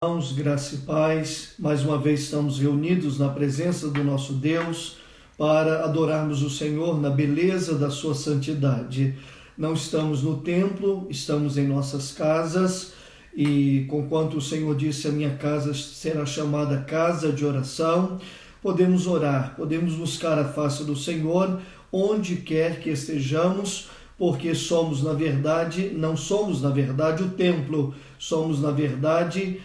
Irmãos, graça e paz, mais uma vez estamos reunidos na presença do nosso Deus para adorarmos o Senhor na beleza da sua santidade. Não estamos no templo, estamos em nossas casas e conquanto o Senhor disse, a minha casa será chamada casa de oração, podemos orar, podemos buscar a face do Senhor onde quer que estejamos, porque somos na verdade, não somos na verdade o templo, somos na verdade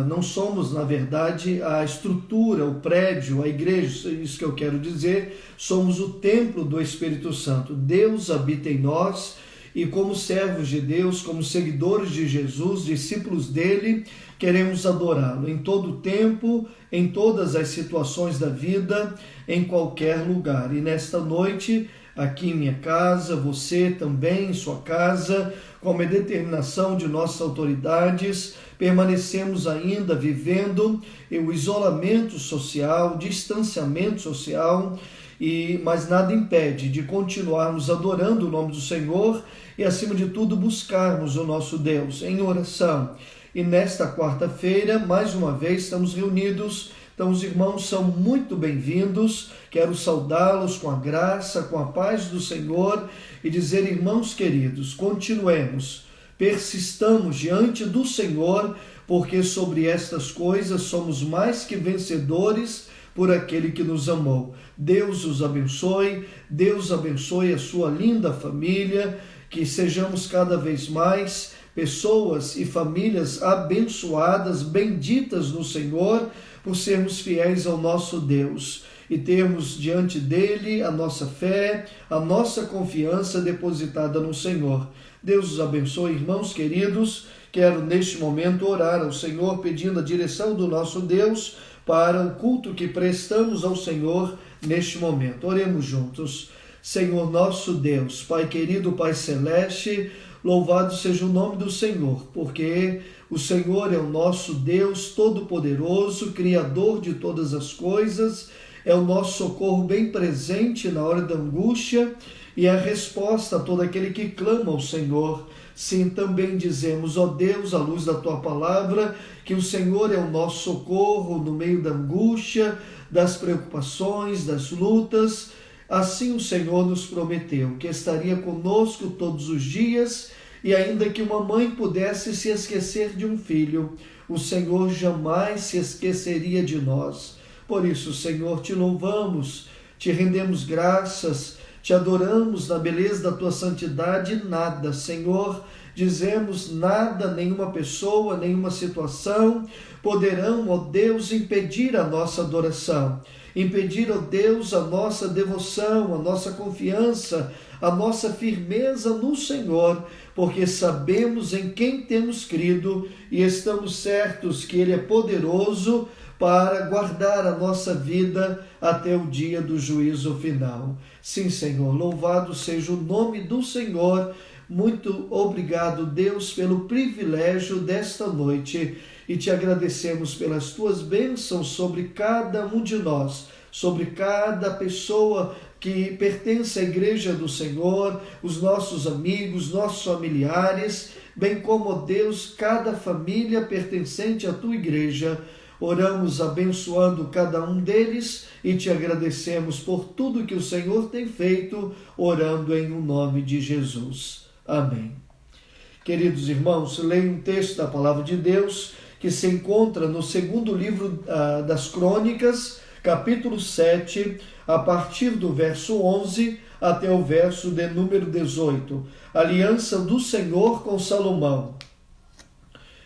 não somos, na verdade, a estrutura, o prédio, a igreja, isso que eu quero dizer, somos o templo do Espírito Santo. Deus habita em nós e como servos de Deus, como seguidores de Jesus, discípulos dele, queremos adorá-lo em todo o tempo, em todas as situações da vida, em qualquer lugar. E nesta noite, aqui em minha casa, você também em sua casa, como é determinação de nossas autoridades, permanecemos ainda vivendo o isolamento social, distanciamento social, mas nada impede de continuarmos adorando o nome do Senhor e, acima de tudo, buscarmos o nosso Deus em oração. E nesta quarta-feira, mais uma vez, estamos reunidos. Então, os irmãos são muito bem-vindos. Quero saudá-los com a graça, com a paz do Senhor e dizer, irmãos queridos, continuemos, persistamos diante do Senhor, porque sobre estas coisas somos mais que vencedores por aquele que nos amou. Deus os abençoe, Deus abençoe a sua linda família, que sejamos cada vez mais pessoas e famílias abençoadas, benditas no Senhor, por sermos fiéis ao nosso Deus e termos diante dele a nossa fé, a nossa confiança depositada no Senhor. Deus os abençoe, irmãos queridos. Quero neste momento orar ao Senhor pedindo a direção do nosso Deus para o culto que prestamos ao Senhor neste momento. Oremos juntos. Senhor nosso Deus, Pai querido, Pai celeste, louvado seja o nome do Senhor, porque o Senhor é o nosso Deus todo-poderoso, Criador de todas as coisas, é o nosso socorro bem presente na hora da angústia e a resposta a todo aquele que clama ao Senhor. Sim, também dizemos, ó Deus, à luz da Tua palavra, que o Senhor é o nosso socorro no meio da angústia, das preocupações, das lutas. Assim o Senhor nos prometeu que estaria conosco todos os dias e ainda que uma mãe pudesse se esquecer de um filho, o Senhor jamais se esqueceria de nós. Por isso, Senhor, te louvamos, te rendemos graças, te adoramos na beleza da Tua santidade. Nada, Senhor, dizemos nada, nenhuma pessoa, nenhuma situação poderão, ó Deus, impedir a nossa adoração, impedir, ó Deus, a nossa devoção, a nossa confiança, a nossa firmeza no Senhor, porque sabemos em quem temos crido e estamos certos que Ele é poderoso para guardar a nossa vida até o dia do juízo final. Sim, Senhor, louvado seja o nome do Senhor. Muito obrigado, Deus, pelo privilégio desta noite e te agradecemos pelas Tuas bênçãos sobre cada um de nós, sobre cada pessoa que pertence à Igreja do Senhor, os nossos amigos, nossos familiares, bem como, ó Deus, cada família pertencente à Tua Igreja. Oramos abençoando cada um deles e te agradecemos por tudo que o Senhor tem feito, orando em nome de Jesus. Amém. Queridos irmãos, leio um texto da Palavra de Deus que se encontra no segundo livro das Crônicas, capítulo 7, a partir do verso 11 até o verso de número 18. Aliança do Senhor com Salomão.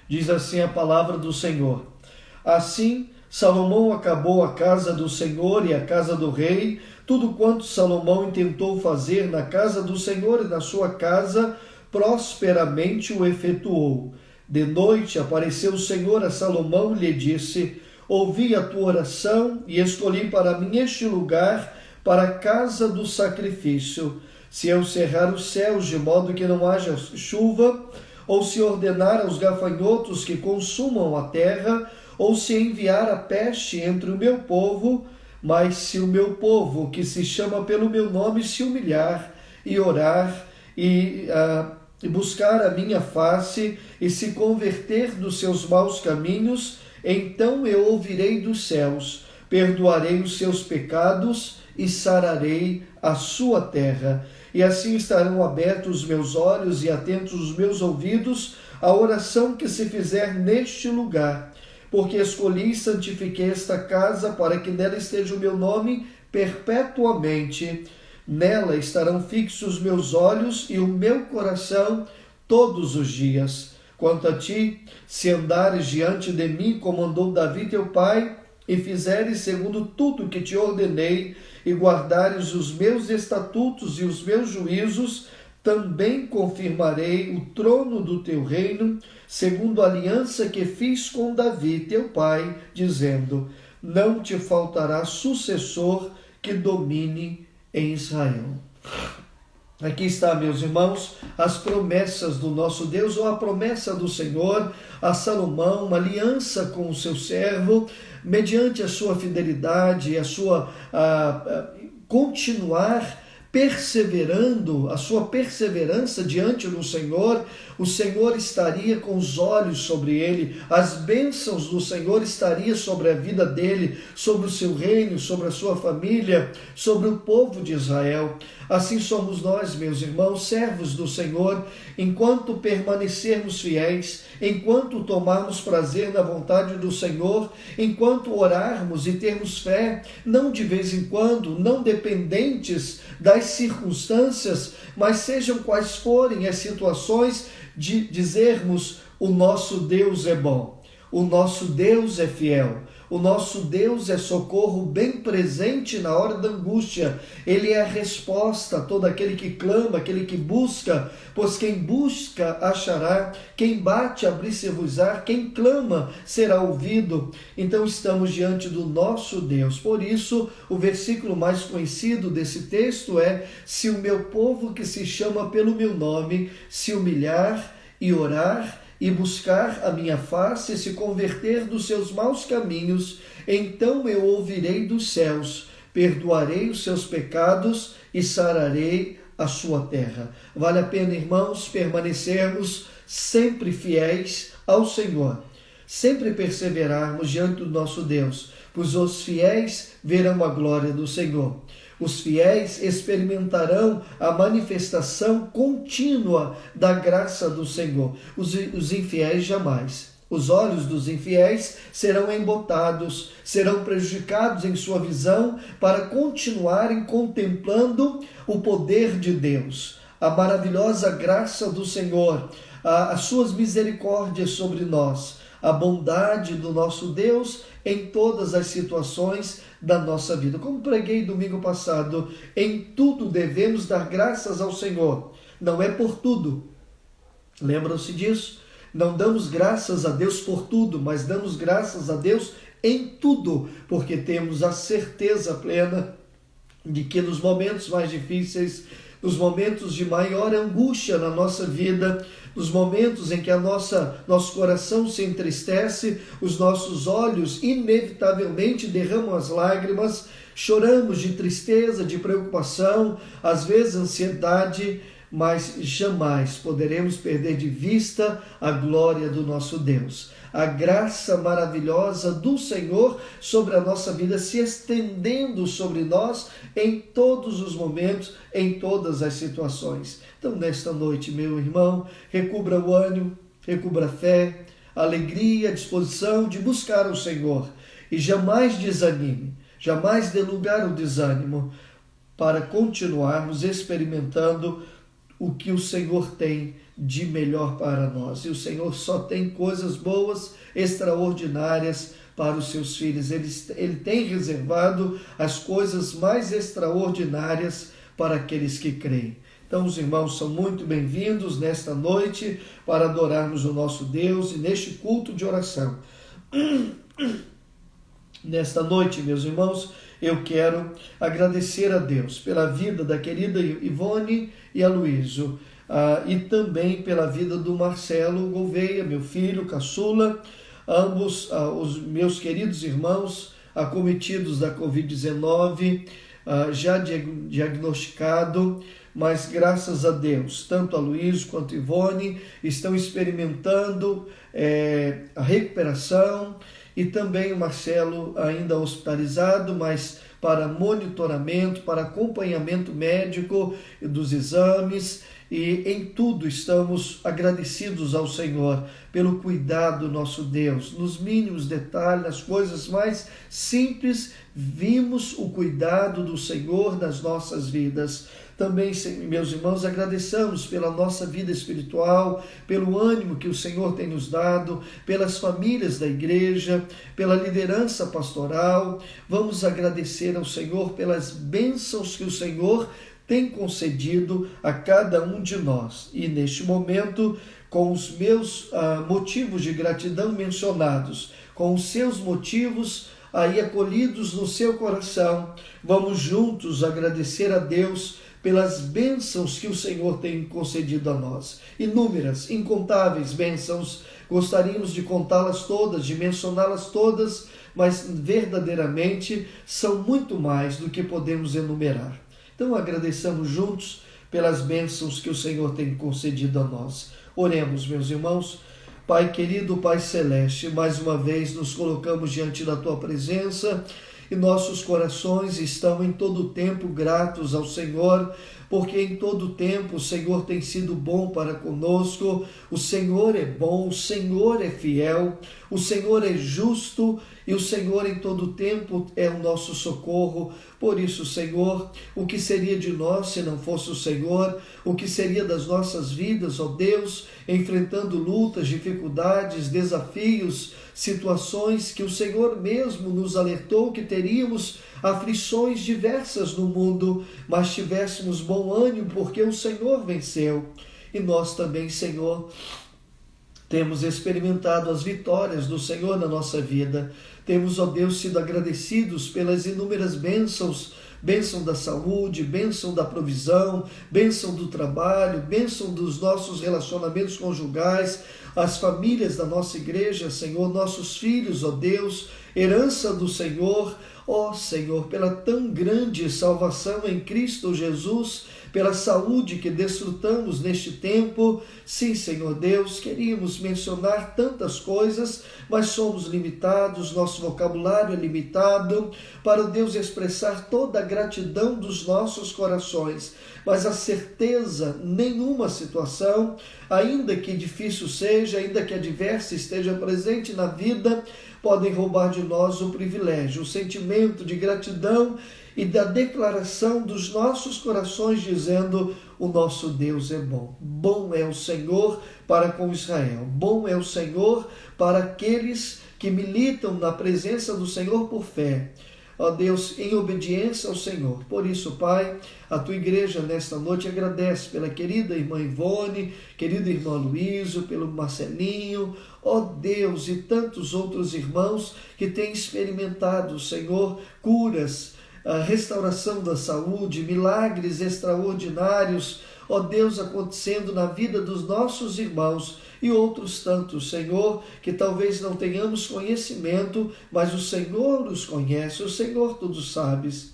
Diz assim a palavra do Senhor. Assim, Salomão acabou a casa do Senhor e a casa do rei. Tudo quanto Salomão intentou fazer na casa do Senhor e na sua casa, prosperamente o efetuou. De noite apareceu o Senhor a Salomão e lhe disse: ouvi a tua oração e escolhi para mim este lugar para a casa do sacrifício. Se eu cerrar os céus de modo que não haja chuva, ou se ordenar aos gafanhotos que consumam a terra, ou se enviar a peste entre o meu povo, mas se o meu povo, que se chama pelo meu nome, se humilhar e orar e e buscar a minha face e se converter dos seus maus caminhos, então eu ouvirei dos céus, perdoarei os seus pecados e sararei a sua terra. E assim estarão abertos os meus olhos e atentos os meus ouvidos à oração que se fizer neste lugar, porque escolhi e santifiquei esta casa para que nela esteja o meu nome perpetuamente. Nela estarão fixos meus olhos e o meu coração todos os dias. Quanto a ti, se andares diante de mim, como andou Davi teu pai, e fizeres segundo tudo que te ordenei, e guardares os meus estatutos e os meus juízos, também confirmarei o trono do teu reino, segundo a aliança que fiz com Davi teu pai, dizendo: não te faltará sucessor que domine em Israel. Aqui está, meus irmãos, as promessas do nosso Deus, ou a promessa do Senhor a Salomão, uma aliança com o seu servo, mediante a sua fidelidade, a sua continuar perseverando, a sua perseverança diante do Senhor, o Senhor estaria com os olhos sobre ele, as bênçãos do Senhor estariam sobre a vida dele, sobre o seu reino, sobre a sua família, sobre o povo de Israel. Assim somos nós, meus irmãos, servos do Senhor, enquanto permanecermos fiéis, enquanto tomarmos prazer na vontade do Senhor, enquanto orarmos e termos fé, não de vez em quando, não dependentes das circunstâncias, mas sejam quais forem as situações, de dizermos: o nosso Deus é bom, o nosso Deus é fiel, o nosso Deus é socorro bem presente na hora da angústia. Ele é a resposta a todo aquele que clama, aquele que busca, pois quem busca achará, quem bate abrir-se-vos-á, quem clama será ouvido. Então estamos diante do nosso Deus. Por isso, o versículo mais conhecido desse texto é: se o meu povo que se chama pelo meu nome se humilhar e orar e buscar a minha face e se converter dos seus maus caminhos, então eu ouvirei dos céus, perdoarei os seus pecados e sararei a sua terra. Vale a pena, irmãos, permanecermos sempre fiéis ao Senhor, sempre perseverarmos diante do nosso Deus, pois os fiéis verão a glória do Senhor. Os fiéis experimentarão a manifestação contínua da graça do Senhor. Os infiéis jamais. Os olhos dos infiéis serão embotados, serão prejudicados em sua visão para continuarem contemplando o poder de Deus, a maravilhosa graça do Senhor, as suas misericórdias sobre nós, a bondade do nosso Deus em todas as situações da nossa vida. Como preguei domingo passado, em tudo devemos dar graças ao Senhor. Não é por tudo. Lembram-se disso? Não damos graças a Deus por tudo, mas damos graças a Deus em tudo, porque temos a certeza plena de que nos momentos mais difíceis, nos momentos de maior angústia na nossa vida, nos momentos em que nosso coração se entristece, os nossos olhos inevitavelmente derramam as lágrimas, choramos de tristeza, de preocupação, às vezes ansiedade, mas jamais poderemos perder de vista a glória do nosso Deus. A graça maravilhosa do Senhor sobre a nossa vida, se estendendo sobre nós em todos os momentos, em todas as situações. Então, nesta noite, meu irmão, recubra o ânimo, recubra a fé, a alegria, a disposição de buscar o Senhor. E jamais desanime, jamais dê lugar ao desânimo, para continuarmos experimentando o que o Senhor tem de melhor para nós. E o Senhor só tem coisas boas, extraordinárias para os seus filhos. Ele tem reservado as coisas mais extraordinárias para aqueles que creem. Então, os irmãos são muito bem-vindos nesta noite para adorarmos o nosso Deus e neste culto de oração. Nesta noite, meus irmãos, eu quero agradecer a Deus pela vida da querida Ivone e Aloísio, e também pela vida do Marcelo Gouveia, meu filho, caçula, ambos os meus queridos irmãos acometidos da Covid-19, já diagnosticado, mas graças a Deus, tanto a Luiz quanto a Ivone estão experimentando a recuperação, e também o Marcelo ainda hospitalizado, mas para monitoramento, para acompanhamento médico dos exames, e em tudo estamos agradecidos ao Senhor pelo cuidado do nosso Deus. Nos mínimos detalhes, nas coisas mais simples, vimos o cuidado do Senhor nas nossas vidas. Também, meus irmãos, agradecemos pela nossa vida espiritual, pelo ânimo que o Senhor tem nos dado, pelas famílias da igreja, pela liderança pastoral. Vamos agradecer ao Senhor pelas bênçãos que o Senhor tem concedido a cada um de nós. E neste momento, com os meus motivos de gratidão mencionados, com os seus motivos aí acolhidos no seu coração, vamos juntos agradecer a Deus pelas bênçãos que o Senhor tem concedido a nós. Inúmeras, incontáveis bênçãos, gostaríamos de contá-las todas, de mencioná-las todas, mas verdadeiramente são muito mais do que podemos enumerar. Então agradeçamos juntos pelas bênçãos que o Senhor tem concedido a nós. Oremos, meus irmãos. Pai querido, Pai celeste, mais uma vez nos colocamos diante da Tua presença e nossos corações estão em todo o tempo gratos ao Senhor, porque em todo o tempo o Senhor tem sido bom para conosco, o Senhor é bom, o Senhor é fiel, o Senhor é justo e o Senhor em todo o tempo é o nosso socorro. Por isso, Senhor, o que seria de nós se não fosse o Senhor? O que seria das nossas vidas, ó Deus, enfrentando lutas, dificuldades, desafios, situações que o Senhor mesmo nos alertou que teríamos aflições diversas no mundo, mas tivéssemos bom ânimo porque o Senhor venceu. E nós também, Senhor, temos experimentado as vitórias do Senhor na nossa vida. Temos, ó Deus, sido agradecidos pelas inúmeras bênçãos, bênção da saúde, bênção da provisão, bênção do trabalho, bênção dos nossos relacionamentos conjugais, as famílias da nossa igreja, Senhor, nossos filhos, ó Deus, herança do Senhor, ó Senhor, pela tão grande salvação em Cristo Jesus, pela saúde que desfrutamos neste tempo. Sim, Senhor Deus, queríamos mencionar tantas coisas, mas somos limitados, nosso vocabulário é limitado, para o Deus expressar toda a gratidão dos nossos corações, mas a certeza, nenhuma situação, ainda que difícil seja, ainda que adversa esteja presente na vida, podem roubar de nós o privilégio, o sentimento de gratidão e da declaração dos nossos corações dizendo: o nosso Deus é bom. Bom é o Senhor para com Israel. Bom é o Senhor para aqueles que militam na presença do Senhor por fé. Ó Deus, em obediência ao Senhor. Por isso, Pai, a Tua igreja nesta noite agradece pela querida irmã Ivone, querida irmã Luísa, pelo Marcelinho, ó Deus, e tantos outros irmãos que têm experimentado, Senhor, curas, a restauração da saúde, milagres extraordinários, ó Deus, acontecendo na vida dos nossos irmãos e outros tantos, Senhor, que talvez não tenhamos conhecimento, mas o Senhor os conhece, o Senhor tudo sabes.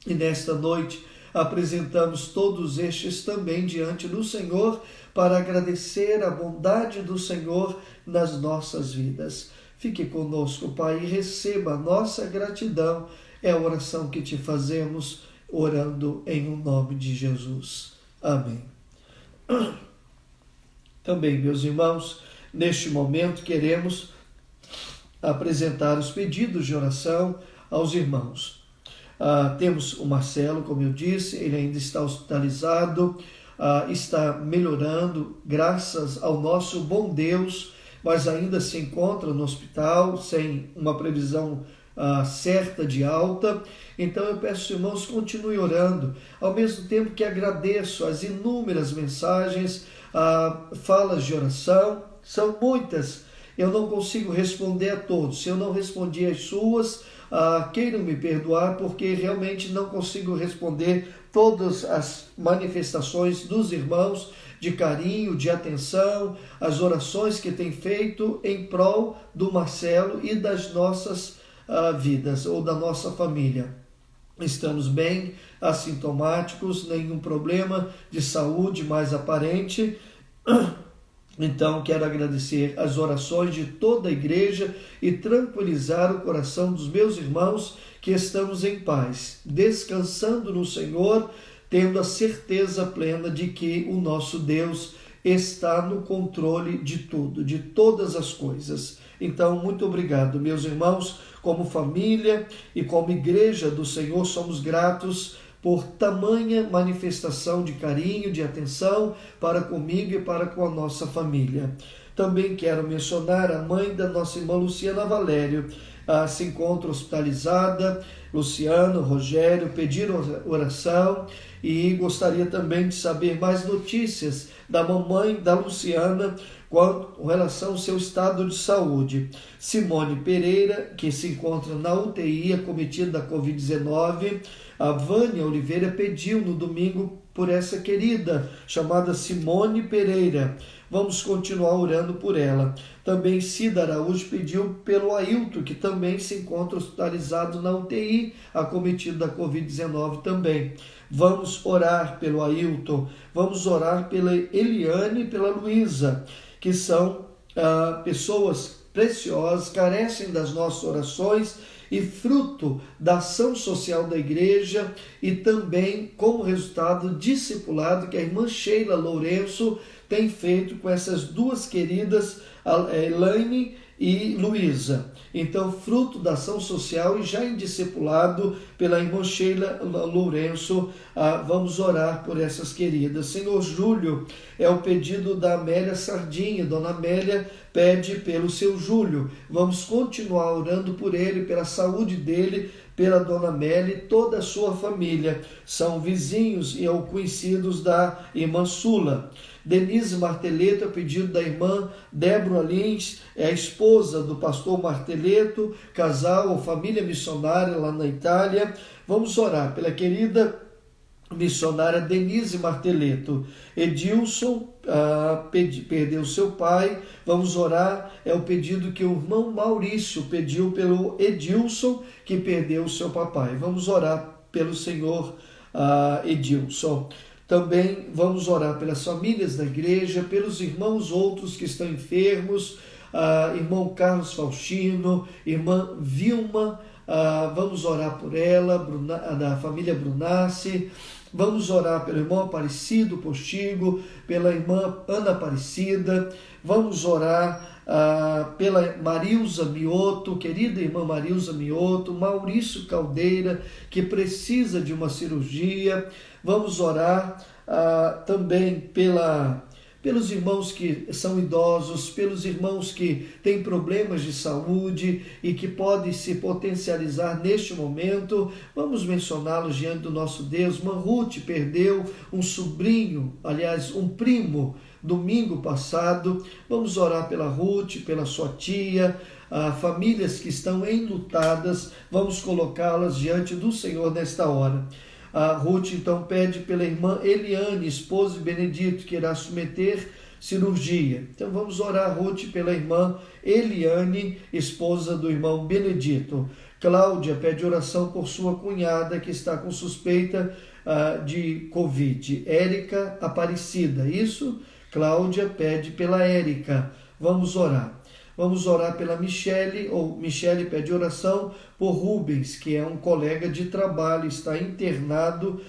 E nesta noite apresentamos todos estes também diante do Senhor para agradecer a bondade do Senhor nas nossas vidas. Fique conosco, Pai, e receba a nossa gratidão. É a oração que te fazemos, orando em o nome de Jesus. Amém. Também, meus irmãos, neste momento queremos apresentar os pedidos de oração aos irmãos. Temos o Marcelo, como eu disse, ele ainda está hospitalizado, está melhorando, graças ao nosso bom Deus, mas ainda se encontra no hospital, sem uma previsão certa de alta. Então eu peço, irmãos, continue orando, ao mesmo tempo que agradeço as inúmeras mensagens, falas de oração, são muitas, eu não consigo responder a todos. Se eu não respondi as suas, queiram me perdoar, porque realmente não consigo responder todas as manifestações dos irmãos de carinho, de atenção, as orações que têm feito em prol do Marcelo e das nossas vidas, ou da nossa família. Estamos bem, assintomáticos, nenhum problema de saúde mais aparente. Então, quero agradecer as orações de toda a igreja e tranquilizar o coração dos meus irmãos que estamos em paz, descansando no Senhor, tendo a certeza plena de que o nosso Deus está no controle de tudo, de todas as coisas. Então, muito obrigado, meus irmãos, como família e como igreja do Senhor, somos gratos por tamanha manifestação de carinho, de atenção para comigo e para com a nossa família. Também quero mencionar a mãe da nossa irmã Luciana Valério, se encontra hospitalizada. Luciano, Rogério pediram oração e gostaria também de saber mais notícias da mamãe da Luciana com relação ao seu estado de saúde. Simone Pereira, que se encontra na UTI, acometida da Covid-19. A Vânia Oliveira pediu no domingo por essa querida, chamada Simone Pereira. Vamos continuar orando por ela. Também Cida Araújo pediu pelo Ailton, que também se encontra hospitalizado na UTI, acometido da Covid-19 também. Vamos orar pelo Ailton, vamos orar pela Eliane e pela Luísa, que são pessoas preciosas, carecem das nossas orações e fruto da ação social da igreja e também como resultado discipulado que a irmã Sheila Lourenço tem feito com essas duas queridas, Elaine e Luísa. Então, fruto da ação social e já em discipulado pela irmã Sheila Lourenço, vamos orar por essas queridas. Senhor Júlio, é o pedido da Amélia Sardinha. Dona Amélia pede pelo seu Júlio. Vamos continuar orando por ele, pela saúde dele, pela Dona Amélia e toda a sua família. São vizinhos e conhecidos da irmã Sula. Denise Marteleto, a pedido da irmã Débora Lins, é a esposa do pastor Marteleto, casal ou família missionária lá na Itália. Vamos orar pela querida missionária Denise Marteleto. Edilson perdeu seu pai. Vamos orar, é o pedido que o irmão Maurício pediu pelo Edilson, que perdeu seu papai. Vamos orar pelo Senhor Edilson. Também vamos orar pelas famílias da igreja, pelos irmãos outros que estão enfermos, irmão Carlos Faustino, irmã Vilma, vamos orar por ela, da família Brunassi. Vamos orar pelo irmão Aparecido Postigo, pela irmã Ana Aparecida. Vamos orar pela Marilza Mioto, querida irmã Marilza Mioto, Maurício Caldeira, que precisa de uma cirurgia. Vamos orar também pelos irmãos que são idosos, pelos irmãos que têm problemas de saúde e que podem se potencializar neste momento. Vamos mencioná-los diante do nosso Deus. Ruth perdeu um sobrinho, aliás, um primo, domingo passado. Vamos orar pela Ruth, pela sua tia, famílias que estão enlutadas. Vamos colocá-las diante do Senhor nesta hora. A Ruth então pede pela irmã Eliane, esposa de Benedito, que irá submeter cirurgia. Então vamos orar, Ruth, pela irmã Eliane, esposa do irmão Benedito. Cláudia pede oração por sua cunhada que está com suspeita de Covid. Érica Aparecida, isso? Cláudia pede pela Érica. Vamos orar. Vamos orar pela Michele, ou Michele pede oração por Rubens, que é um colega de trabalho, está internado,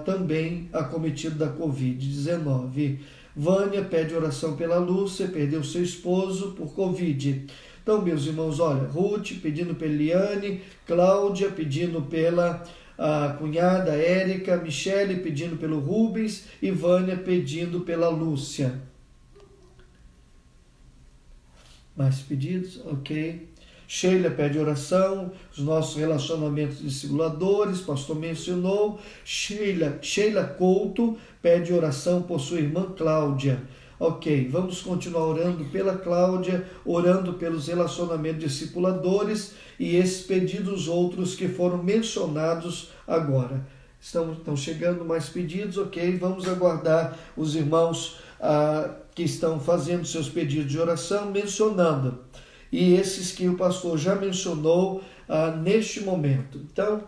também acometido da Covid-19. Vânia pede oração pela Lúcia, perdeu seu esposo por Covid. Então, meus irmãos, olha, Ruth pedindo pela Eliane, Cláudia pedindo pela cunhada Érica, Michele pedindo pelo Rubens e Vânia pedindo pela Lúcia. Mais pedidos? Ok. Sheila pede oração, os nossos relacionamentos discipuladores, pastor mencionou. Sheila Couto pede oração por sua irmã Cláudia. Ok, vamos continuar orando pela Cláudia, orando pelos relacionamentos discipuladores e esses pedidos outros que foram mencionados agora. Estão chegando mais pedidos, ok? Vamos aguardar os irmãos que estão fazendo seus pedidos de oração, mencionando. E esses que o pastor já mencionou neste momento. Então,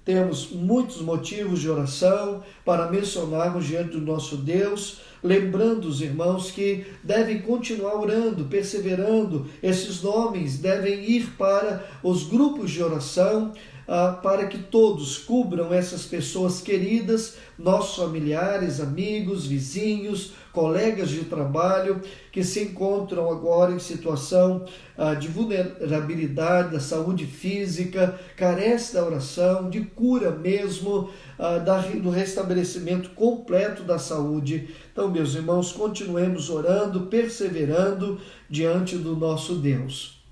temos muitos motivos de oração para mencionarmos diante do nosso Deus, lembrando os irmãos que devem continuar orando, perseverando. Esses nomes devem ir para os grupos de oração, para que todos cubram essas pessoas queridas, nossos familiares, amigos, vizinhos, colegas de trabalho, que se encontram agora em situação de vulnerabilidade da saúde física, carece da oração, de cura mesmo, do restabelecimento completo da saúde. Então, meus irmãos, continuemos orando, perseverando diante do nosso Deus.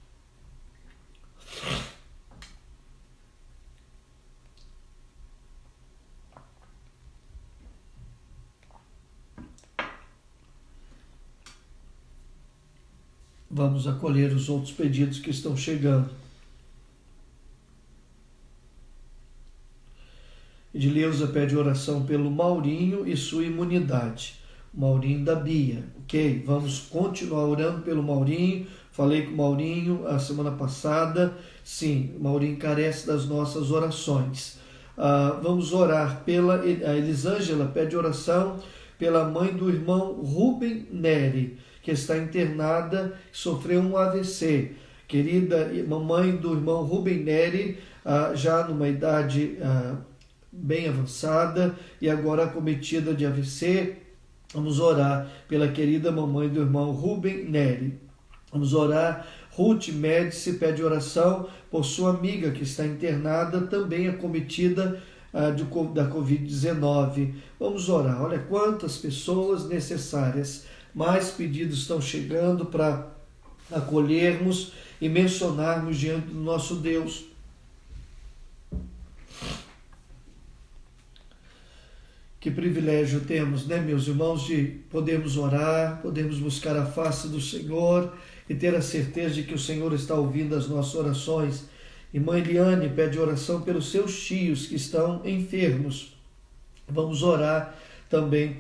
Vamos acolher os outros pedidos que estão chegando. Edileuza pede oração pelo Maurinho e sua imunidade. Maurinho da Bia. Ok, vamos continuar orando pelo Maurinho. Falei com o Maurinho a semana passada. Sim, o Maurinho carece das nossas orações. Vamos orar pela... A Elisângela pede oração pela mãe do irmão Rubem Neri, que está internada, sofreu um AVC. Querida mamãe do irmão Rubem Neri, já numa idade bem avançada e agora acometida de AVC, vamos orar pela querida mamãe do irmão Rubem Neri. Vamos orar. Ruth Médici pede oração por sua amiga que está internada, também acometida da Covid-19. Vamos orar. Olha quantas pessoas necessárias. Mais pedidos estão chegando para acolhermos e mencionarmos diante do nosso Deus. Que privilégio temos, né, meus irmãos, de podermos orar, podermos buscar a face do Senhor e ter a certeza de que o Senhor está ouvindo as nossas orações. Irmã Eliane pede oração pelos seus tios que estão enfermos. Vamos orar também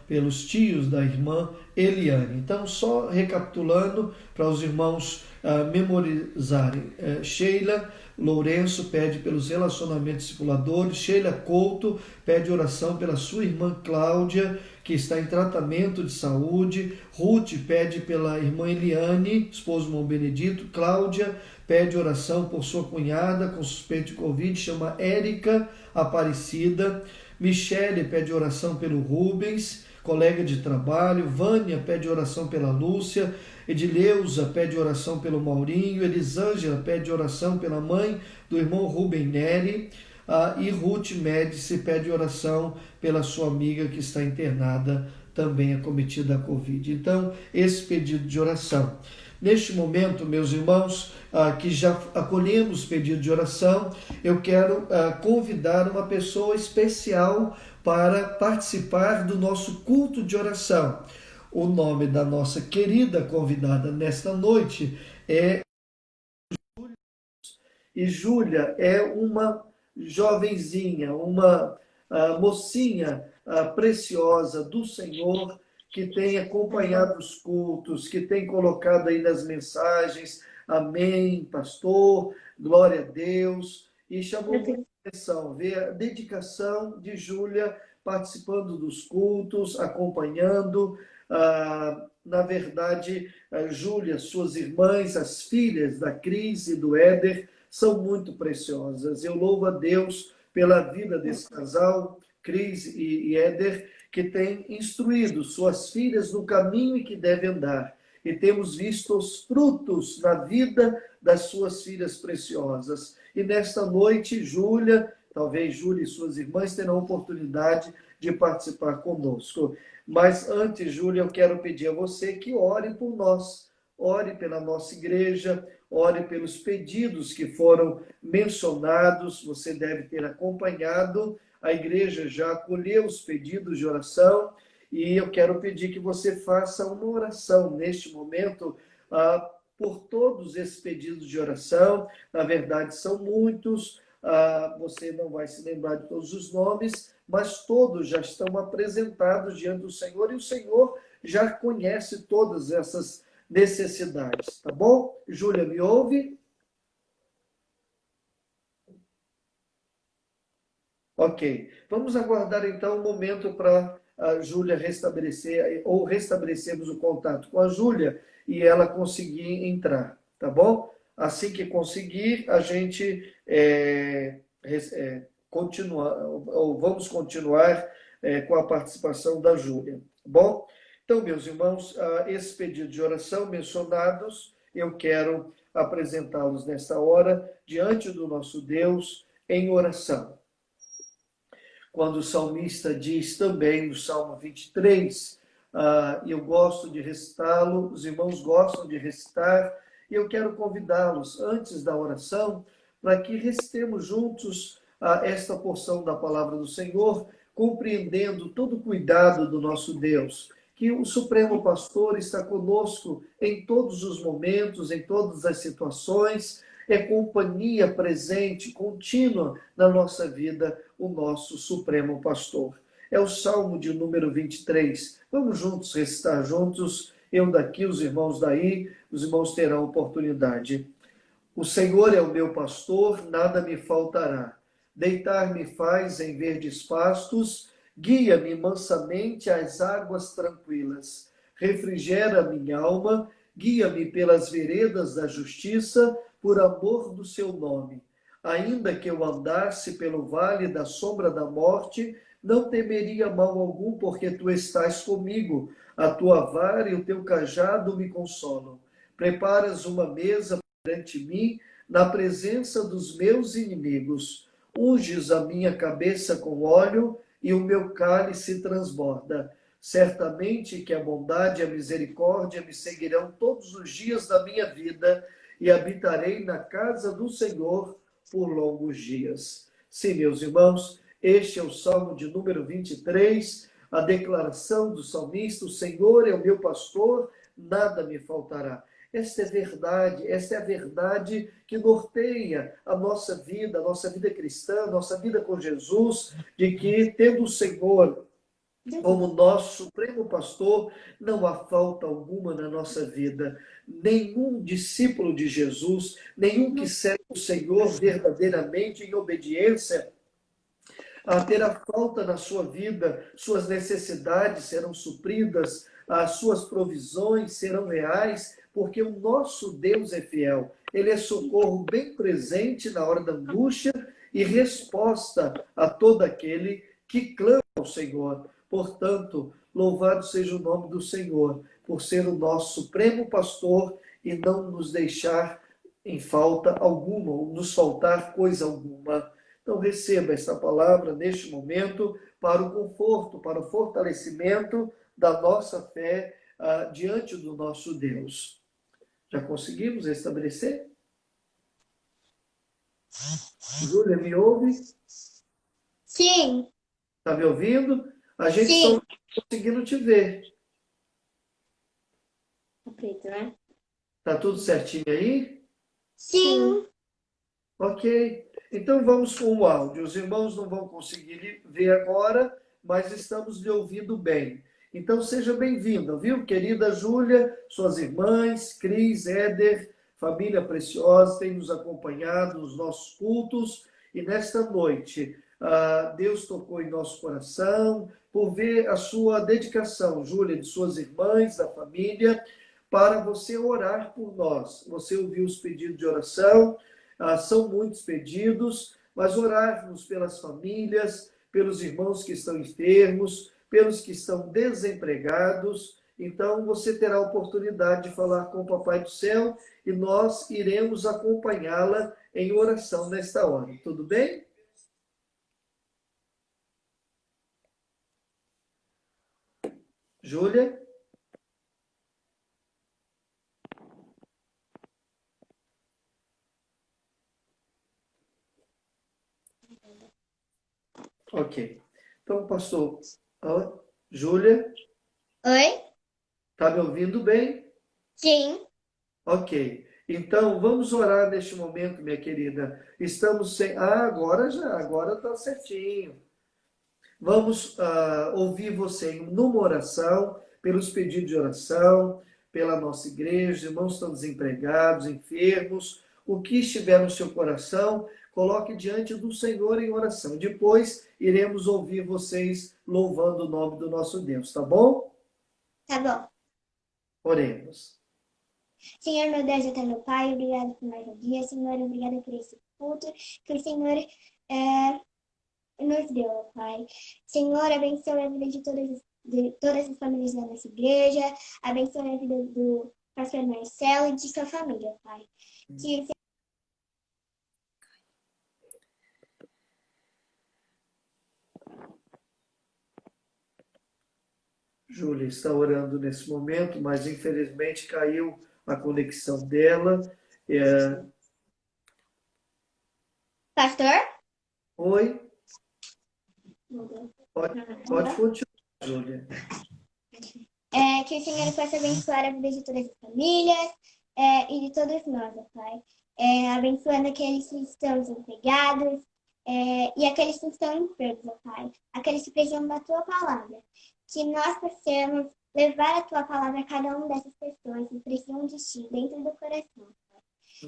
pelos tios da irmã Eliane. Então, só recapitulando para os irmãos memorizarem. Sheila Lourenço pede pelos relacionamentos discipuladores. Sheila Couto pede oração pela sua irmã Cláudia, que está em tratamento de saúde. Ruth pede pela irmã Eliane, esposa do irmão Benedito. Cláudia pede oração por sua cunhada com suspeita de Covid, chama Érica Aparecida. Michele pede oração pelo Rubens, colega de trabalho. Vânia pede oração pela Lúcia. Edileuza pede oração pelo Maurinho. Elisângela pede oração pela mãe do irmão Rubem Neri. E Ruth Médici pede oração pela sua amiga que está internada, também acometida da Covid. Então, esse pedido de oração. Neste momento, meus irmãos, que já acolhemos pedido de oração, eu quero convidar uma pessoa especial para participar do nosso culto de oração. O nome da nossa querida convidada nesta noite é Júlia. E Júlia é uma jovenzinha, uma mocinha preciosa do Senhor, que tem acompanhado os cultos, que tem colocado aí nas mensagens, amém, pastor, glória a Deus, e chamou muita atenção, ver a dedicação de Júlia participando dos cultos, acompanhando. Na verdade, Júlia, suas irmãs, as filhas da Cris e do Éder, são muito preciosas. Eu louvo a Deus pela vida desse casal, Cris e Éder, que tem instruído suas filhas no caminho em que devem andar. E temos visto os frutos na vida das suas filhas preciosas. E nesta noite, Júlia, talvez Júlia e suas irmãs terão a oportunidade de participar conosco. Mas antes, Júlia, eu quero pedir a você que ore por nós. Ore pela nossa igreja, ore pelos pedidos que foram mencionados. Você deve ter acompanhado. A igreja já acolheu os pedidos de oração e eu quero pedir que você faça uma oração neste momento por todos esses pedidos de oração. Na verdade, são muitos, você não vai se lembrar de todos os nomes, mas todos já estão apresentados diante do Senhor e o Senhor já conhece todas essas necessidades, tá bom? Júlia, me ouve? Ok. Vamos aguardar então um momento para a Júlia restabelecer, ou restabelecermos o contato com a Júlia e ela conseguir entrar, tá bom? Assim que conseguir, a gente continua, ou vamos continuar com a participação da Júlia, tá bom? Então, meus irmãos, esses pedidos de oração mencionados, eu quero apresentá-los nesta hora diante do nosso Deus em oração. Quando o salmista diz também no Salmo 23, eu gosto de recitá-lo, os irmãos gostam de recitar, e eu quero convidá-los, antes da oração, para que recitemos juntos esta porção da palavra do Senhor, compreendendo todo o cuidado do nosso Deus, que o Supremo Pastor está conosco em todos os momentos, em todas as situações, é companhia presente, contínua na nossa vida, o nosso Supremo Pastor. É o Salmo de número 23. Vamos juntos recitar juntos, eu daqui, os irmãos daí, os irmãos terão oportunidade. O Senhor é o meu pastor, nada me faltará. Deitar-me faz em verdes pastos, guia-me mansamente às águas tranquilas. Refrigera minha alma, guia-me pelas veredas da justiça, por amor do seu nome. Ainda que eu andasse pelo vale da sombra da morte, não temeria mal algum, porque tu estás comigo. A tua vara e o teu cajado me consolam. Preparas uma mesa perante mim, na presença dos meus inimigos. Unges a minha cabeça com óleo e o meu cálice transborda. Certamente que a bondade e a misericórdia me seguirão todos os dias da minha vida e habitarei na casa do Senhor por longos dias. Sim, meus irmãos, este é o Salmo de número 23, a declaração do salmista: o Senhor é o meu pastor, nada me faltará. Esta é a verdade que norteia a nossa vida cristã, a nossa vida com Jesus, de que, tendo o Senhor como nosso supremo pastor, não há falta alguma na nossa vida. Nenhum discípulo de Jesus, nenhum que segue o Senhor verdadeiramente em obediência, terá falta na sua vida, suas necessidades serão supridas, as suas provisões serão reais, porque o nosso Deus é fiel. Ele é socorro bem presente na hora da angústia e resposta a todo aquele que clama ao Senhor. Portanto, louvado seja o nome do Senhor, por ser o nosso supremo pastor e não nos deixar em falta alguma, ou nos faltar coisa alguma. Então, receba esta palavra neste momento para o conforto, para o fortalecimento da nossa fé diante do nosso Deus. Já conseguimos estabelecer? Júlia, me ouve? Sim. Está me ouvindo? A gente Sim. só não está conseguindo te ver. Preto, né? Está tudo certinho aí? Sim. Ok. Então vamos com o áudio. Os irmãos não vão conseguir ver agora, mas estamos lhe ouvindo bem. Então seja bem-vinda, viu? Querida Júlia, suas irmãs, Cris, Éder, família preciosa, tem nos acompanhado nos nossos cultos. E nesta noite, Deus tocou em nosso coração por ver a sua dedicação, Júlia, de suas irmãs, da família, para você orar por nós. Você ouviu os pedidos de oração. São muitos pedidos, mas orarmos pelas famílias, pelos irmãos que estão enfermos, pelos que estão desempregados. Então, você terá a oportunidade de falar com o Papai do Céu e nós iremos acompanhá-la em oração nesta hora. Tudo bem? Júlia? Ok. Então, pastor, Júlia, Oi? está me ouvindo bem? Sim. Ok. Então, vamos orar neste momento, minha querida. Estamos sem. Agora está certinho. Vamos ouvir você numa oração, pelos pedidos de oração, pela nossa igreja, irmãos estão desempregados, enfermos, o que estiver no seu coração, coloque diante do Senhor em oração. Depois iremos ouvir vocês louvando o nome do nosso Deus, tá bom? Tá bom. Oremos. Senhor, meu Deus, eterno Pai, obrigado por mais um dia. Senhor, obrigado por esse culto que o Senhor nos deu, Pai. Senhor, abençoe a vida de todas as famílias da nossa igreja. Abençoe a vida do pastor Marcelo e de sua família, Pai. Que Júlia está orando nesse momento, mas infelizmente caiu a conexão dela. Pastor? Oi? Pode continuar, Júlia. Que o Senhor possa abençoar a vida de todas as famílias e de todos nós, Pai. Abençoando aqueles que estão desempregados e aqueles que estão enfermos, Pai. Aqueles que precisam da Tua palavra. Que nós possamos levar a Tua palavra a cada uma dessas pessoas que precisam de Ti dentro do coração, Pai.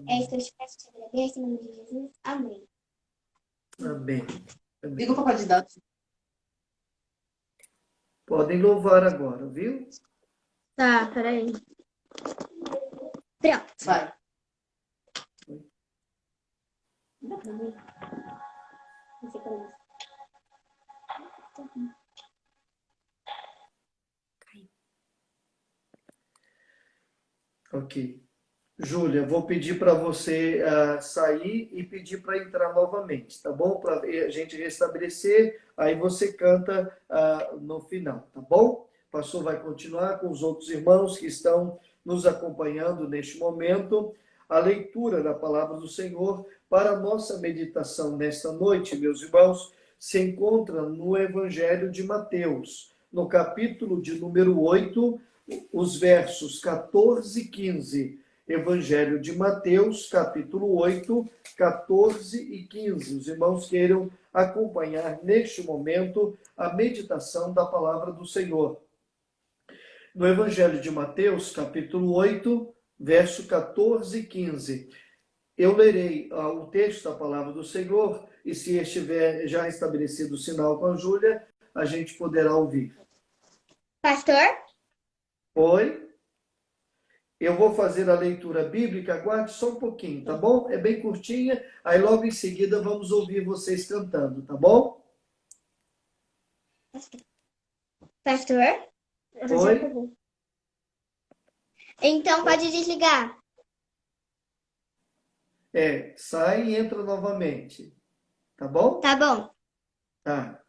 É isso que eu te peço, te agradeço, em nome de Jesus. Amém. Amém. Liga o papai de dados. Podem louvar agora, viu? Tá, peraí. Pronto. Vai. Ok. Júlia, vou pedir para você sair e pedir para entrar novamente, tá bom? Para a gente restabelecer, aí você canta no final, tá bom? O pastor vai continuar com os outros irmãos que estão nos acompanhando neste momento. A leitura da palavra do Senhor para a nossa meditação nesta noite, meus irmãos, se encontra no Evangelho de Mateus, no capítulo de número 8, os versos 14 e 15. Evangelho de Mateus, capítulo 8, 14 e 15. Os irmãos queiram acompanhar neste momento a meditação da palavra do Senhor. No Evangelho de Mateus, capítulo 8, verso 14 e 15. Eu lerei o texto da palavra do Senhor e se estiver já estabelecido o sinal com a Júlia, a gente poderá ouvir. Pastor? Oi? Eu vou fazer a leitura bíblica, aguarde só um pouquinho, tá bom? É bem curtinha, aí logo em seguida vamos ouvir vocês cantando, tá bom? Pastor? Oi? Então pode desligar. Sai e entra novamente, tá bom? Tá bom. Tá.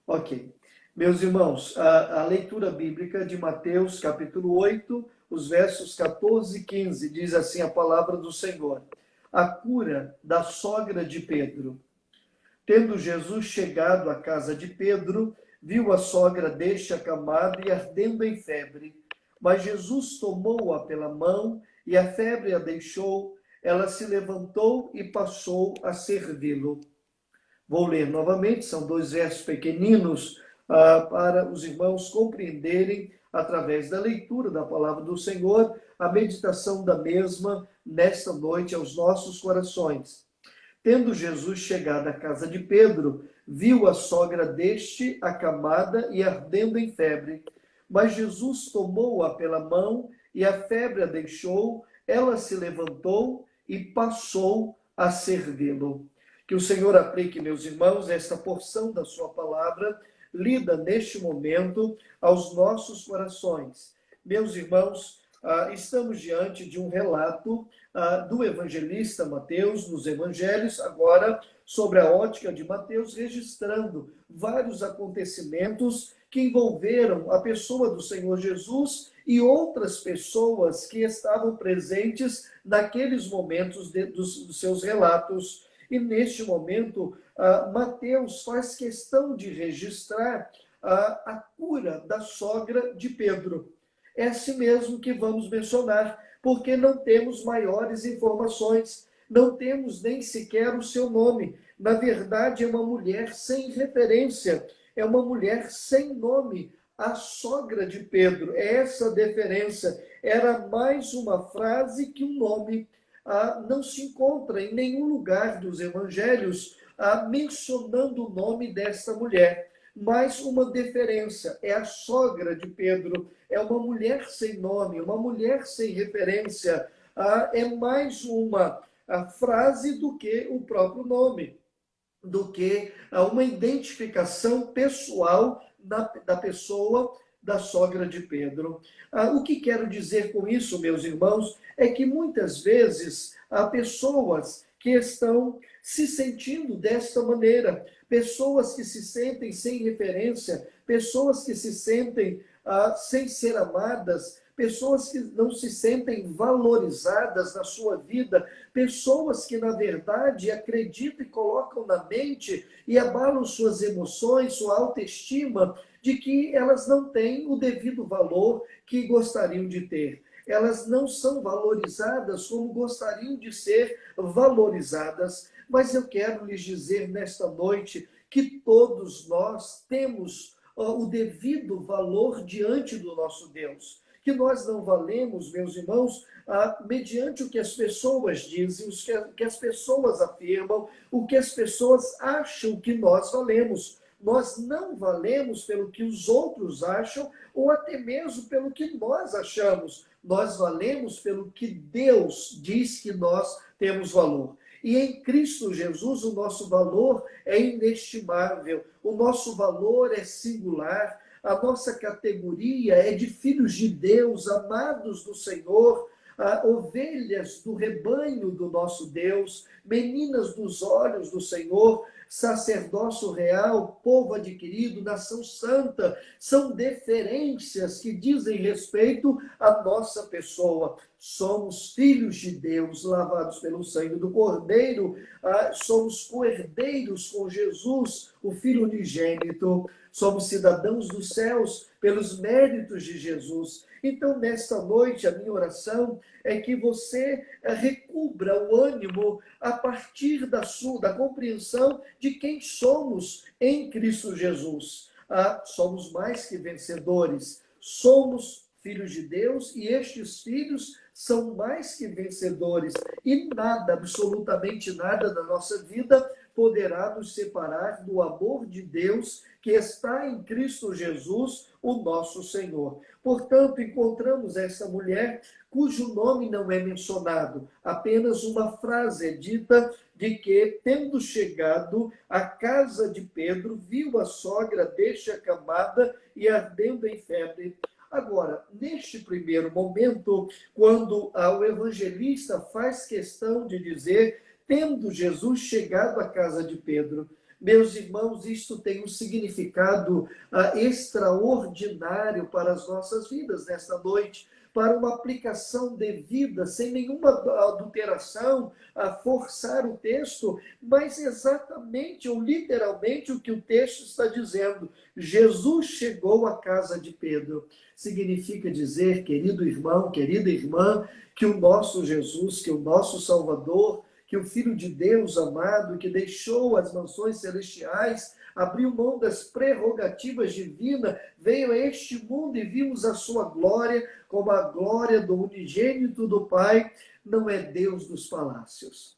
Ok. Meus irmãos, a leitura bíblica de Mateus, capítulo 8, os versos 14 e 15, diz assim a palavra do Senhor. A cura da sogra de Pedro. Tendo Jesus chegado à casa de Pedro, viu a sogra deste acamada e ardendo em febre. Mas Jesus tomou-a pela mão e a febre a deixou. Ela se levantou e passou a servi-lo. Vou ler novamente, são 2 versos pequeninos, para os irmãos compreenderem, através da leitura da palavra do Senhor, a meditação da mesma nesta noite aos nossos corações. Tendo Jesus chegado à casa de Pedro, viu a sogra deste acamada e ardendo em febre. Mas Jesus tomou-a pela mão e a febre a deixou, ela se levantou e passou a servi-lo. Que o Senhor aplique, meus irmãos, esta porção da sua palavra, lida neste momento aos nossos corações. Meus irmãos, estamos diante de um relato do evangelista Mateus, nos evangelhos, agora sobre a ótica de Mateus, registrando vários acontecimentos que envolveram a pessoa do Senhor Jesus e outras pessoas que estavam presentes naqueles momentos dos seus relatos. E neste momento, Mateus faz questão de registrar a cura da sogra de Pedro. É assim mesmo que vamos mencionar, porque não temos maiores informações, não temos nem sequer o seu nome. Na verdade, é uma mulher sem referência, é uma mulher sem nome, a sogra de Pedro. É essa a diferença. Era mais uma frase que um nome. não se encontra em nenhum lugar dos evangelhos mencionando o nome dessa mulher. Mas uma deferência, é a sogra de Pedro, é uma mulher sem nome, uma mulher sem referência, é mais uma frase do que o próprio nome, do que uma identificação pessoal da pessoa da sogra de Pedro. O que quero dizer com isso, meus irmãos, é que muitas vezes há pessoas que estão se sentindo desta maneira, pessoas que se sentem sem referência, pessoas que se sentem sem ser amadas, pessoas que não se sentem valorizadas na sua vida, pessoas que, na verdade, acreditam e colocam na mente e abalam suas emoções, sua autoestima, de que elas não têm o devido valor que gostariam de ter. Elas não são valorizadas como gostariam de ser valorizadas. Mas eu quero lhes dizer nesta noite que todos nós temos o devido valor diante do nosso Deus. Que nós não valemos, meus irmãos, mediante o que as pessoas dizem, o que as pessoas afirmam, o que as pessoas acham que nós valemos. Nós não valemos pelo que os outros acham ou até mesmo pelo que nós achamos. Nós valemos pelo que Deus diz que nós temos valor. E em Cristo Jesus o nosso valor é inestimável, o nosso valor é singular, a nossa categoria é de filhos de Deus, amados do Senhor, ovelhas do rebanho do nosso Deus, meninas dos olhos do Senhor, sacerdócio real, povo adquirido, nação santa, são deferências que dizem respeito à nossa pessoa. Somos filhos de Deus, lavados pelo sangue do Cordeiro, somos co-herdeiros com Jesus, o Filho unigênito, somos cidadãos dos céus pelos méritos de Jesus. Então, nesta noite, a minha oração é que você recubra o ânimo a partir da compreensão de quem somos em Cristo Jesus. Somos mais que vencedores, somos filhos de Deus e estes filhos são mais que vencedores. E nada, absolutamente nada da nossa vida poderá nos separar do amor de Deus que está em Cristo Jesus, o nosso Senhor. Portanto, encontramos essa mulher cujo nome não é mencionado, apenas uma frase é dita de que, tendo chegado à casa de Pedro, viu a sogra deste acamada e ardendo em febre. Agora, neste primeiro momento, quando o evangelista faz questão de dizer, tendo Jesus chegado à casa de Pedro, meus irmãos, isto tem um significado extraordinário para as nossas vidas nesta noite, para uma aplicação devida, sem nenhuma adulteração, a forçar o texto, mas exatamente ou literalmente o que o texto está dizendo. Jesus chegou à casa de Pedro. Significa dizer, querido irmão, querida irmã, que o nosso Jesus, que o nosso Salvador, que o Filho de Deus amado, que deixou as mansões celestiais, abriu mão das prerrogativas divinas, veio a este mundo e vimos a sua glória, como a glória do unigênito do Pai, não é Deus dos palácios,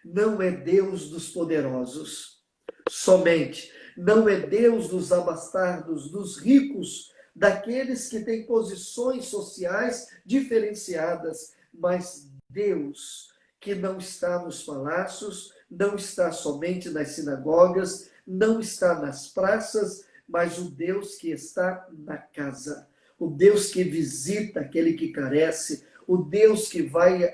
não é Deus dos poderosos, somente, não é Deus dos abastardos, dos ricos, daqueles que têm posições sociais diferenciadas, mas Deus que não está nos palácios, não está somente nas sinagogas, não está nas praças, mas o Deus que está na casa, o Deus que visita aquele que carece, o Deus que vai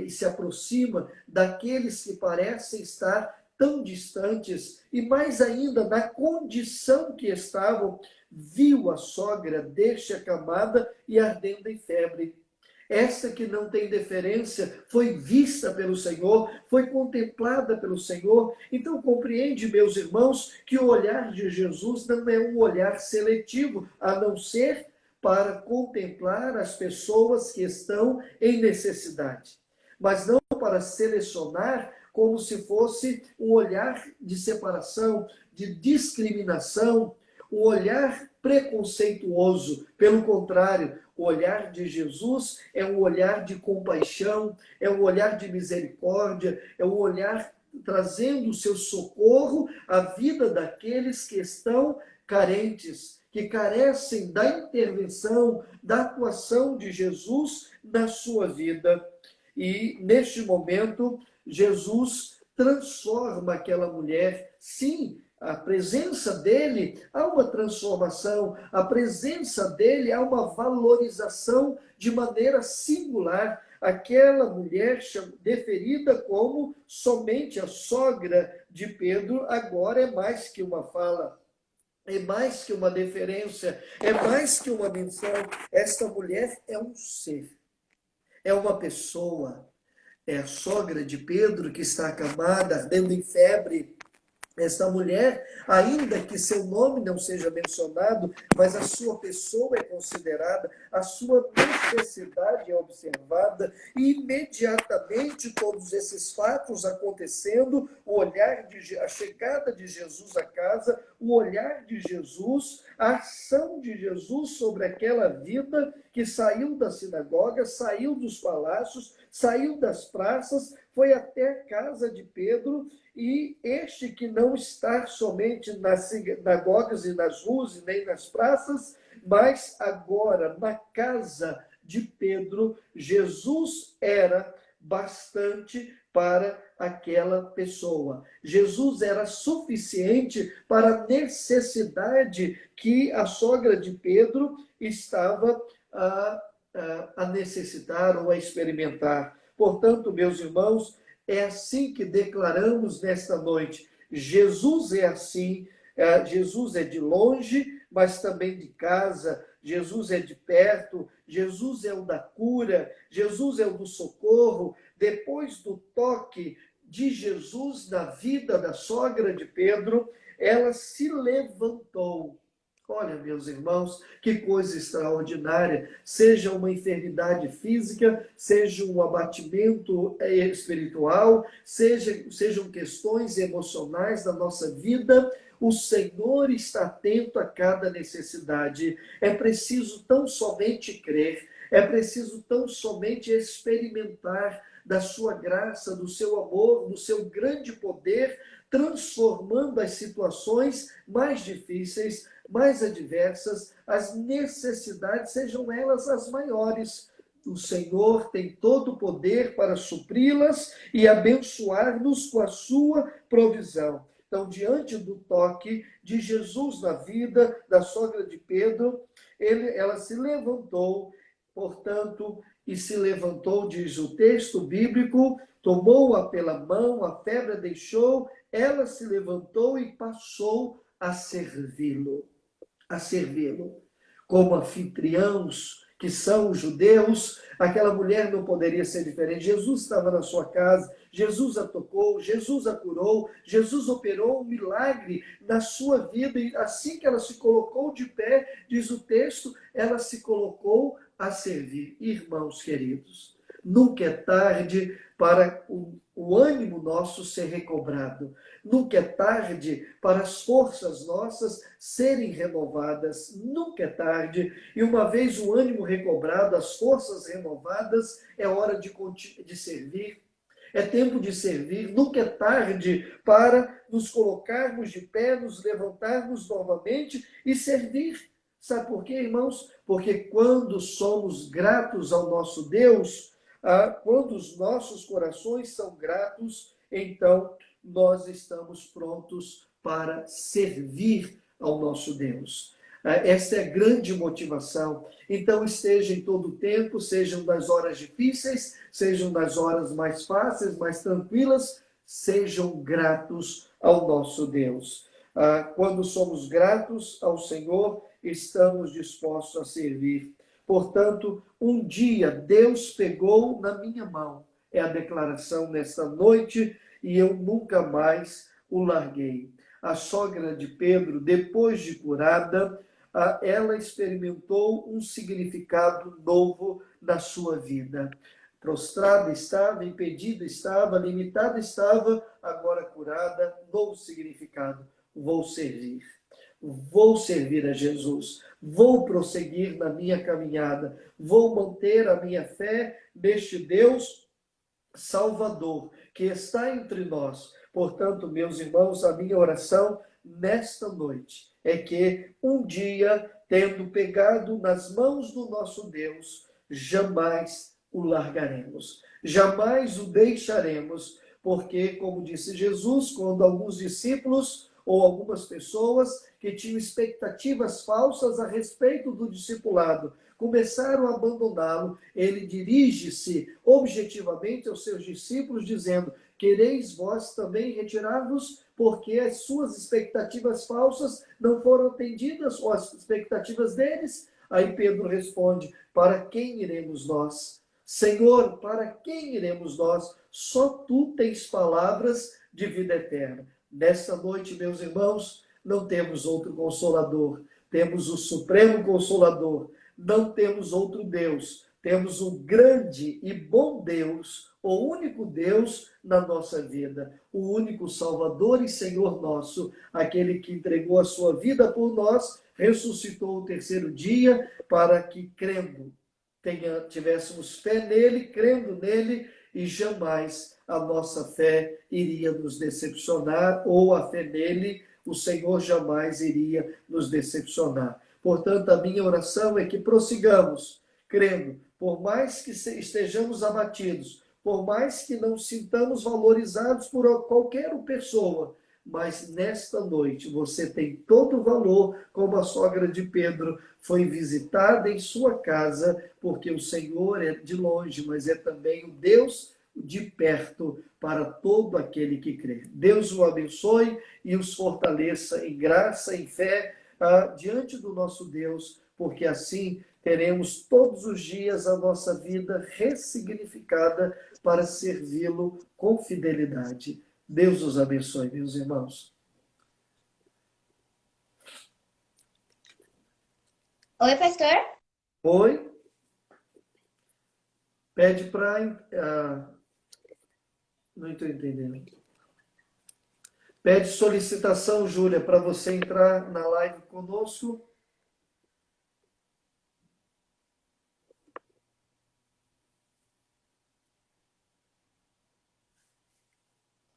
se aproxima daqueles que parecem estar tão distantes, e mais ainda, na condição que estavam, viu a sogra deste acamada e ardendo em febre. Essa que não tem deferência foi vista pelo Senhor, foi contemplada pelo Senhor. Então compreende, meus irmãos, que o olhar de Jesus não é um olhar seletivo, a não ser para contemplar as pessoas que estão em necessidade, mas não para selecionar como se fosse um olhar de separação, de discriminação, um olhar preconceituoso. Pelo contrário, O olhar de Jesus é um olhar de compaixão, é um olhar de misericórdia, é um olhar trazendo o seu socorro à vida daqueles que estão carentes, que carecem da intervenção, da atuação de Jesus na sua vida. E, neste momento, Jesus transforma aquela mulher. Sim, a presença dele há uma transformação, a presença dele há uma valorização de maneira singular. Aquela mulher deferida como somente a sogra de Pedro, agora é mais que uma fala, é mais que uma deferência, é mais que uma menção. Esta mulher é um ser, é uma pessoa, é a sogra de Pedro que está acamada, ardendo em febre. Esta mulher, ainda que seu nome não seja mencionado, mas a sua pessoa é considerada, a sua necessidade é observada, e imediatamente todos esses fatos acontecendo, a chegada de Jesus à casa, o olhar de Jesus, a ação de Jesus sobre aquela vida que saiu da sinagoga, saiu dos palácios, saiu das praças, foi até a casa de Pedro. E este que não está somente nas sinagogas e nas ruas e nem nas praças, mas agora na casa de Pedro, Jesus era bastante para aquela pessoa. Jesus era suficiente para a necessidade que a sogra de Pedro estava a necessitar ou a experimentar. Portanto, meus irmãos, é assim que declaramos nesta noite. Jesus é assim, Jesus é de longe, mas também de casa. Jesus é de perto, Jesus é o da cura, Jesus é o do socorro. Depois do toque de Jesus na vida da sogra de Pedro, ela se levantou. Olha, meus irmãos, que coisa extraordinária. Seja uma enfermidade física, seja um abatimento espiritual, sejam questões emocionais da nossa vida, o Senhor está atento a cada necessidade. É preciso tão somente crer, é preciso tão somente experimentar da sua graça, do seu amor, do seu grande poder, transformando as situações mais difíceis, mais adversas, as necessidades, sejam elas as maiores. O Senhor tem todo o poder para supri-las e abençoar-nos com a sua provisão. Então, diante do toque de Jesus na vida da sogra de Pedro, ela se levantou, portanto, e se levantou, diz o texto bíblico, tomou-a pela mão, a febre a deixou, ela se levantou e passou a servi-lo. Como anfitriãos que são os judeus, aquela mulher não poderia ser diferente. Jesus estava na sua casa, Jesus a tocou, Jesus a curou, Jesus operou um milagre na sua vida, e assim que ela se colocou de pé, diz o texto, ela se colocou a servir. Irmãos queridos, nunca é tarde para o ânimo nosso ser recobrado. Nunca é tarde para as forças nossas serem renovadas. Nunca é tarde. E uma vez o ânimo recobrado, as forças renovadas, é hora de servir. É tempo de servir. Nunca é tarde para nos colocarmos de pé, nos levantarmos novamente e servir. Sabe por quê, irmãos? Porque quando somos gratos ao nosso Deus, quando os nossos corações são gratos, então nós estamos prontos para servir ao nosso Deus. Essa é a grande motivação. Então, esteja em todo o tempo, sejam das horas difíceis, sejam das horas mais fáceis, mais tranquilas, sejam gratos ao nosso Deus. Quando somos gratos ao Senhor, estamos dispostos a servir. Portanto, um dia Deus pegou na minha mão, é a declaração nesta noite, e eu nunca mais o larguei. A sogra de Pedro, depois de curada, ela experimentou um significado novo na sua vida. Prostrada estava, impedida estava, limitada estava, agora curada, novo significado. Vou servir. vou servir a Jesus, vou prosseguir na minha caminhada, vou manter a minha fé neste Deus Salvador que está entre nós. Portanto, meus irmãos, a minha oração nesta noite é que um dia, tendo pegado nas mãos do nosso Deus, jamais o largaremos, jamais o deixaremos, porque, como disse Jesus, quando alguns discípulos ou algumas pessoas que tinham expectativas falsas a respeito do discipulado começaram a abandoná-lo, ele dirige-se objetivamente aos seus discípulos, dizendo: quereis vós também retirar-vos, porque as suas expectativas falsas não foram atendidas, ou as expectativas deles? Aí Pedro responde: para quem iremos nós? Senhor, para quem iremos nós? Só tu tens palavras de vida eterna. Nesta noite, meus irmãos, não temos outro Consolador, temos o Supremo Consolador, não temos outro Deus, temos um grande e bom Deus, o único Deus na nossa vida, o único Salvador e Senhor nosso, aquele que entregou a sua vida por nós, ressuscitou o terceiro dia para que, crendo, tivéssemos fé nele, crendo nele, e jamais a nossa fé iria nos decepcionar, ou a fé nele, o Senhor jamais iria nos decepcionar. Portanto, a minha oração é que prossigamos, crendo, por mais que estejamos abatidos, por mais que não sintamos valorizados por qualquer pessoa, mas nesta noite você tem todo o valor, como a sogra de Pedro foi visitada em sua casa, porque o Senhor é de longe, mas é também o Deus de perto para todo aquele que crê. Deus o abençoe e os fortaleça em graça, em fé, diante do nosso Deus, porque assim teremos todos os dias a nossa vida ressignificada para servi-lo com fidelidade. Deus os abençoe, meus irmãos. Oi, pastor? Oi? Pede para... não estou entendendo. Pede solicitação, Júlia, para você entrar na live conosco.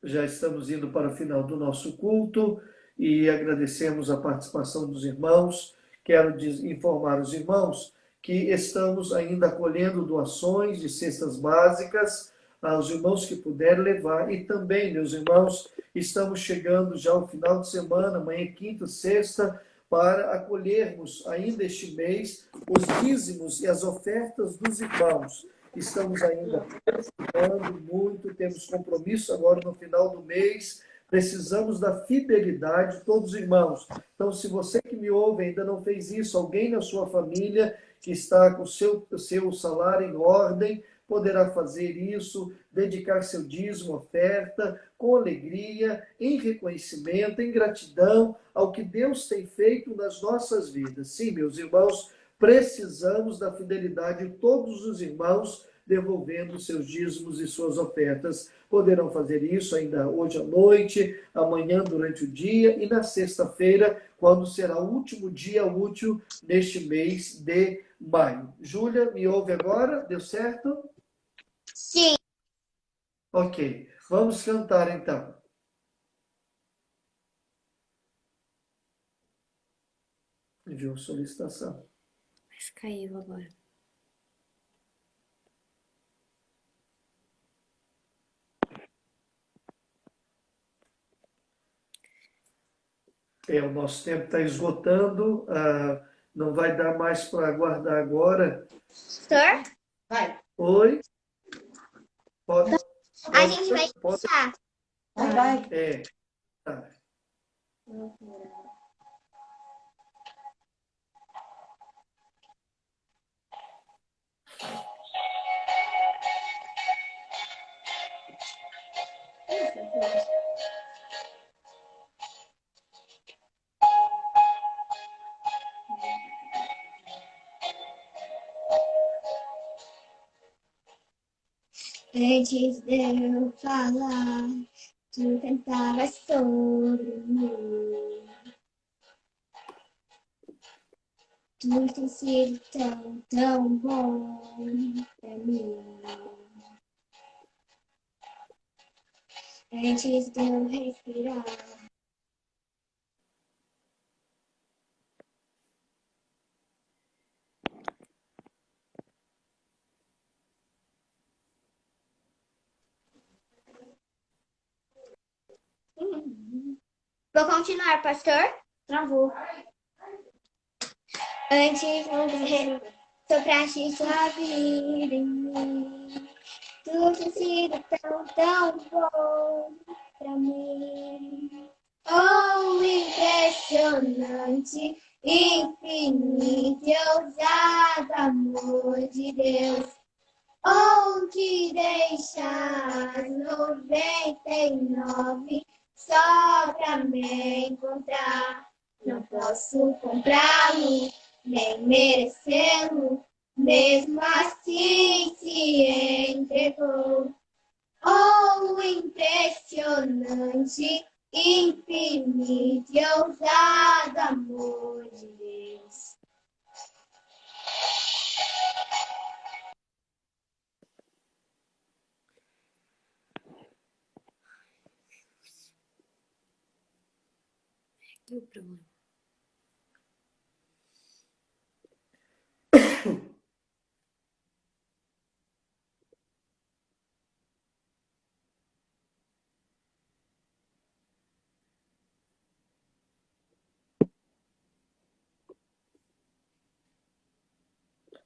Já estamos indo para o final do nosso culto e agradecemos a participação dos irmãos. Quero informar os irmãos que estamos ainda acolhendo doações de cestas básicas aos irmãos que puderem levar. E também, meus irmãos, estamos chegando já ao final de semana, amanhã, quinta, sexta, para acolhermos ainda este mês os dízimos e as ofertas dos irmãos. Estamos ainda precisando muito, temos compromisso agora no final do mês, precisamos da fidelidade de todos os irmãos. Então, se você que me ouve ainda não fez isso, alguém na sua família que está com o seu salário em ordem, poderá fazer isso, dedicar seu dízimo, oferta, com alegria, em reconhecimento, em gratidão ao que Deus tem feito nas nossas vidas. Sim, meus irmãos, precisamos da fidelidade de todos os irmãos devolvendo seus dízimos e suas ofertas. Poderão fazer isso ainda hoje à noite, amanhã durante o dia e na sexta-feira, quando será o último dia útil neste mês de maio. Júlia, me ouve agora? Deu certo? Sim. Ok, vamos cantar então. Enviou solicitação. Mas caiu agora. O nosso tempo está esgotando, não vai dar mais para aguardar agora. Pastor? Vai. Oi? Pode, A gente vai pode, deixar. Vai. Tá. Antes de eu falar, tu cantava sobre mim. Tu tem sido tão, tão bom pra mim. Antes de eu respirar. Vou continuar, pastor? Travou. Antes de sopraste sua vida em mim. Tu tem sido tão, tão bom pra mim. Oh, impressionante, infinito e ousado amor de Deus. Onde deixar 99 só pra me encontrar? Não posso comprá-lo, nem merecê-lo, mesmo assim se entregou. Oh, impressionante, infinito e ousado amor de Deus. E o problema?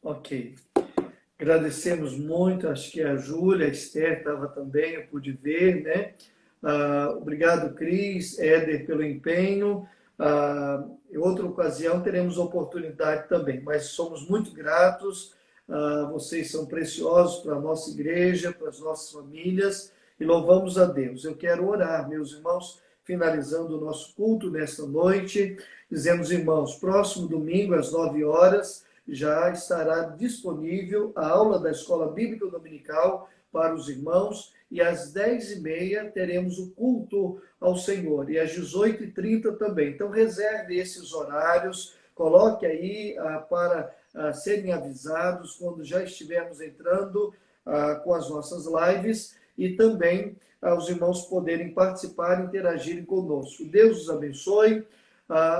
Ok. Agradecemos muito, acho que a Júlia, a Esther estava também, eu pude ver, né? Obrigado, Cris, Éder, pelo empenho. Em outra ocasião teremos oportunidade também, mas somos muito gratos. Vocês são preciosos para a nossa igreja, para as nossas famílias, e louvamos a Deus. Eu quero orar, meus irmãos, finalizando o nosso culto nesta noite. Dizemos, irmãos, próximo domingo, às 9 horas, já estará disponível a aula da Escola Bíblica Dominical para os irmãos, e às 10h30 teremos o culto ao Senhor, e às 18h30 também. Então reserve esses horários, coloque aí para serem avisados quando já estivermos entrando com as nossas lives, e também os irmãos poderem participar e interagirem conosco. Deus os abençoe.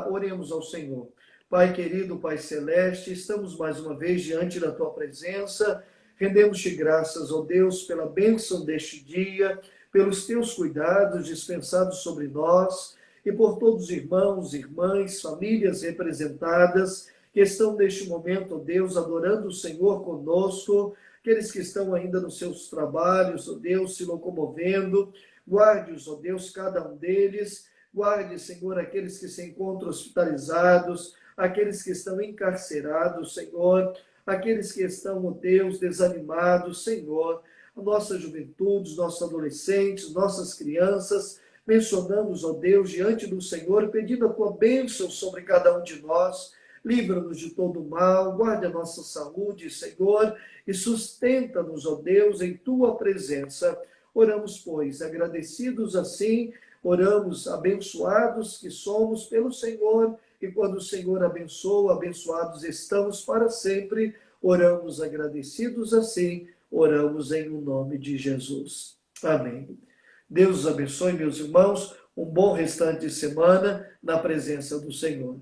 Oremos ao Senhor. Pai querido, Pai celeste, estamos mais uma vez diante da Tua presença, rendemos-te graças, ó Deus, pela bênção deste dia, pelos Teus cuidados dispensados sobre nós e por todos os irmãos, irmãs, famílias representadas que estão neste momento, ó Deus, adorando o Senhor conosco, aqueles que estão ainda nos seus trabalhos, ó Deus, se locomovendo, guarde-os, ó Deus, cada um deles, guarde, Senhor, aqueles que se encontram hospitalizados, aqueles que estão encarcerados, Senhor, aqueles que estão, ó Deus, desanimados, Senhor, a nossa juventude, os nossos adolescentes, nossas crianças, mencionamos, ó Deus, diante do Senhor, pedindo a Tua bênção sobre cada um de nós, livra-nos de todo mal, guarde a nossa saúde, Senhor, e sustenta-nos, ó Deus, em Tua presença. Oramos, pois, agradecidos assim, oramos abençoados que somos pelo Senhor, e quando o Senhor abençoa, abençoados estamos para sempre. Oramos agradecidos assim, oramos em nome de Jesus. Amém. Deus os abençoe, meus irmãos. Um bom restante de semana na presença do Senhor.